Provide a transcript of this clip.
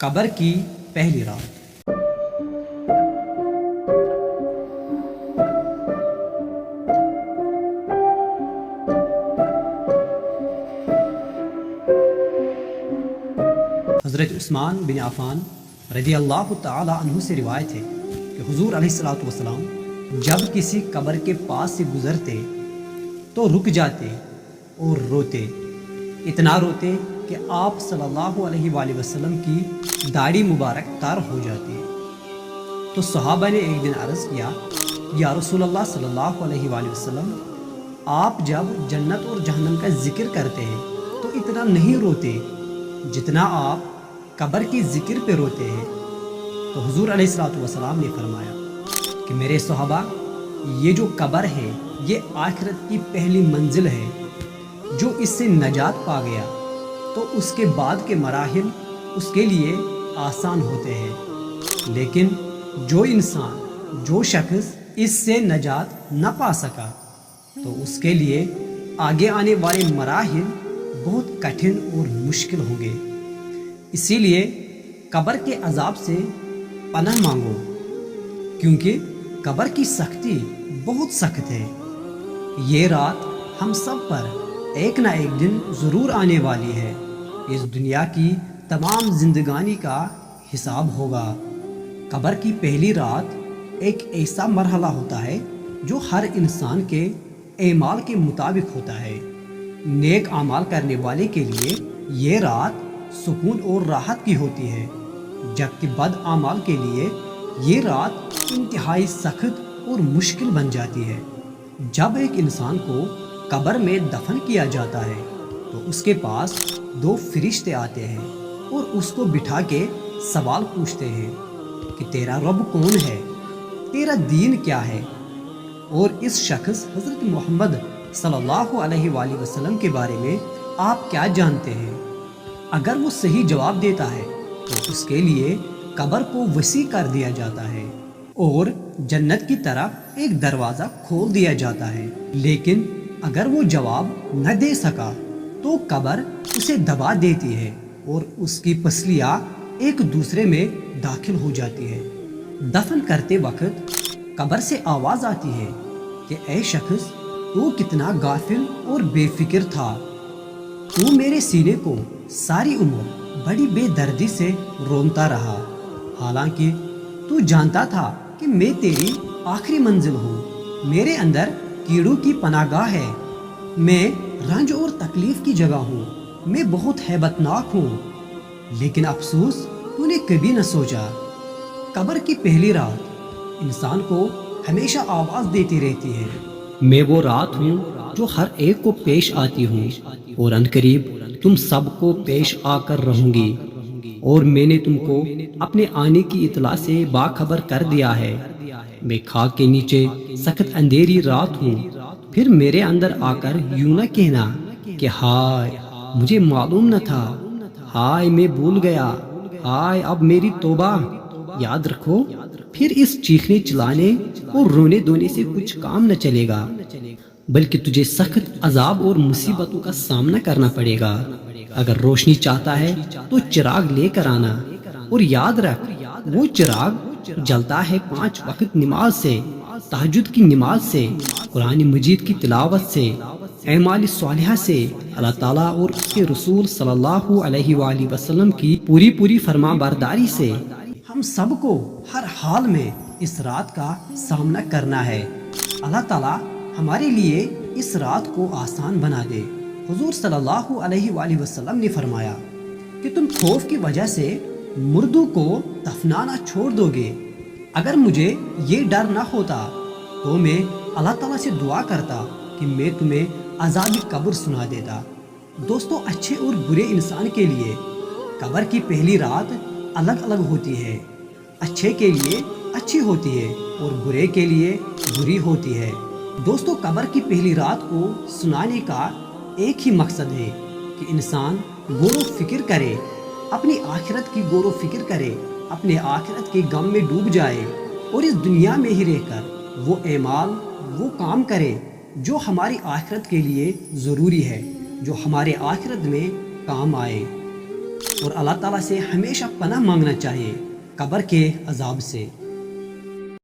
قبر کی پہلی رات۔ حضرت عثمان بن عفان رضی اللہ تعالی عنہ سے روایت ہے کہ حضور علیہ الصلوۃ والسلام جب کسی قبر کے پاس سے گزرتے تو رک جاتے اور روتے، اتنا روتے کہ آپ صلی اللہ علیہ وآلہ وسلم کی داڑھی مبارک تار ہو جاتی۔ تو صحابہ نے ایک دن عرض کیا، یا رسول اللہ صلی اللہ علیہ وآلہ وسلم، آپ جب جنت اور جہنم کا ذکر کرتے ہیں تو اتنا نہیں روتے جتنا آپ قبر کی ذکر پہ روتے ہیں۔ تو حضور علیہ الصلوۃ والسلام نے فرمایا کہ میرے صحابہ، یہ جو قبر ہے یہ آخرت کی پہلی منزل ہے، جو اس سے نجات پا گیا تو اس کے بعد کے مراحل اس کے لیے آسان ہوتے ہیں، لیکن جو انسان، جو شخص اس سے نجات نہ پا سکا تو اس کے لیے آگے آنے والے مراحل بہت کٹھن اور مشکل ہوں گے۔ اسی لیے قبر کے عذاب سے پناہ مانگو، کیونکہ قبر کی سختی بہت سخت ہے۔ یہ رات ہم سب پر ایک نہ ایک دن ضرور آنے والی ہے۔ اس دنیا کی تمام زندگانی کا حساب ہوگا۔ قبر کی پہلی رات ایک ایسا مرحلہ ہوتا ہے جو ہر انسان کے اعمال کے مطابق ہوتا ہے۔ نیک اعمال کرنے والے کے لیے یہ رات سکون اور راحت کی ہوتی ہے، جبکہ بد اعمال کے لیے یہ رات انتہائی سخت اور مشکل بن جاتی ہے۔ جب ایک انسان کو قبر میں دفن کیا جاتا ہے تو اس کے پاس دو فرشتے آتے ہیں اور اس کو بٹھا کے سوال پوچھتے ہیں کہ تیرا رب کون ہے، تیرا دین کیا ہے، اور اس شخص حضرت محمد صلی اللہ علیہ وآلہ وسلم کے بارے میں آپ کیا جانتے ہیں۔ اگر وہ صحیح جواب دیتا ہے تو اس کے لیے قبر کو وسیع کر دیا جاتا ہے اور جنت کی طرف ایک دروازہ کھول دیا جاتا ہے، لیکن اگر وہ جواب نہ دے سکا تو قبر اسے دبا دیتی ہے اور اس کی پسلیاں ایک دوسرے میں داخل ہو جاتی ہے۔ دفن کرتے وقت قبر سے آواز آتی ہے کہ اے شخص، تو کتنا غافل اور بے فکر تھا، تو میرے سینے کو ساری عمر بڑی بے دردی سے رونتا رہا، حالانکہ تو جانتا تھا کہ میں تیری آخری منزل ہوں، میرے اندر کیڑوں کی پناہ گاہ ہے، میں رنج اور تکلیف کی جگہ ہوں، میں بہت ہیبت ناک ہوں، لیکن افسوس تو نے کبھی نہ سوچا۔ قبر کی پہلی رات انسان کو ہمیشہ آواز دیتی رہتی ہے، میں وہ رات ہوں جو ہر ایک کو پیش آتی ہوں، اور عنقریب تم سب کو پیش آ کر رہوں گی، اور میں نے تم کو اپنے آنے کی اطلاع سے باخبر کر دیا ہے۔ میں خاک کے نیچے سخت اندھیری رات ہوں، پھر میرے اندر آ کر یوں نہ کہنا کہ ہائے مجھے معلوم نہ تھا، ہائے میں بھول گیا، ہائے اب میری توبہ۔ یاد رکھو، پھر اس چیخنے چلانے اور رونے دھونے سے کچھ کام نہ چلے گا، بلکہ تجھے سخت عذاب اور مصیبتوں کا سامنا کرنا پڑے گا۔ اگر روشنی چاہتا ہے تو چراغ لے کر آنا، اور یاد رکھ وہ چراغ جلتا ہے 5 وقت نماز سے، تہجد کی نماز سے، قرآن مجید کی تلاوت سے، اعمال صالحہ سے، اللہ تعالیٰ اور اس کے رسول صلی اللہ علیہ وآلہ وسلم کی پوری فرما برداری سے۔ ہم سب کو ہر حال میں اس رات کا سامنا کرنا ہے۔ اللہ تعالیٰ ہمارے لیے اس رات کو آسان بنا دے۔ حضور صلی اللہ علیہ وآلہ وسلم نے فرمایا کہ تم خوف کی وجہ سے مردوں کو دفنانا چھوڑ دو گے۔ اگر مجھے یہ ڈر نہ ہوتا تو میں اللہ تعالیٰ سے دعا کرتا کہ میں تمہیں عذاب قبر سنا دیتا۔ دوستو، اچھے اور برے انسان کے لیے قبر کی پہلی رات الگ الگ ہوتی ہے۔ اچھے کے لیے اچھی ہوتی ہے اور برے کے لیے بری ہوتی ہے۔ دوستو، قبر کی پہلی رات کو سنانے کا ایک ہی مقصد ہے کہ انسان غور و فکر کرے، اپنی آخرت کی غور و فکر کرے، اپنے آخرت کے غم میں ڈوب جائے، اور اس دنیا میں ہی رہ کر وہ اعمال، وہ کام کرے جو ہماری آخرت کے لیے ضروری ہے، جو ہمارے آخرت میں کام آئے۔ اور اللہ تعالیٰ سے ہمیشہ پناہ مانگنا چاہیے قبر کے عذاب سے.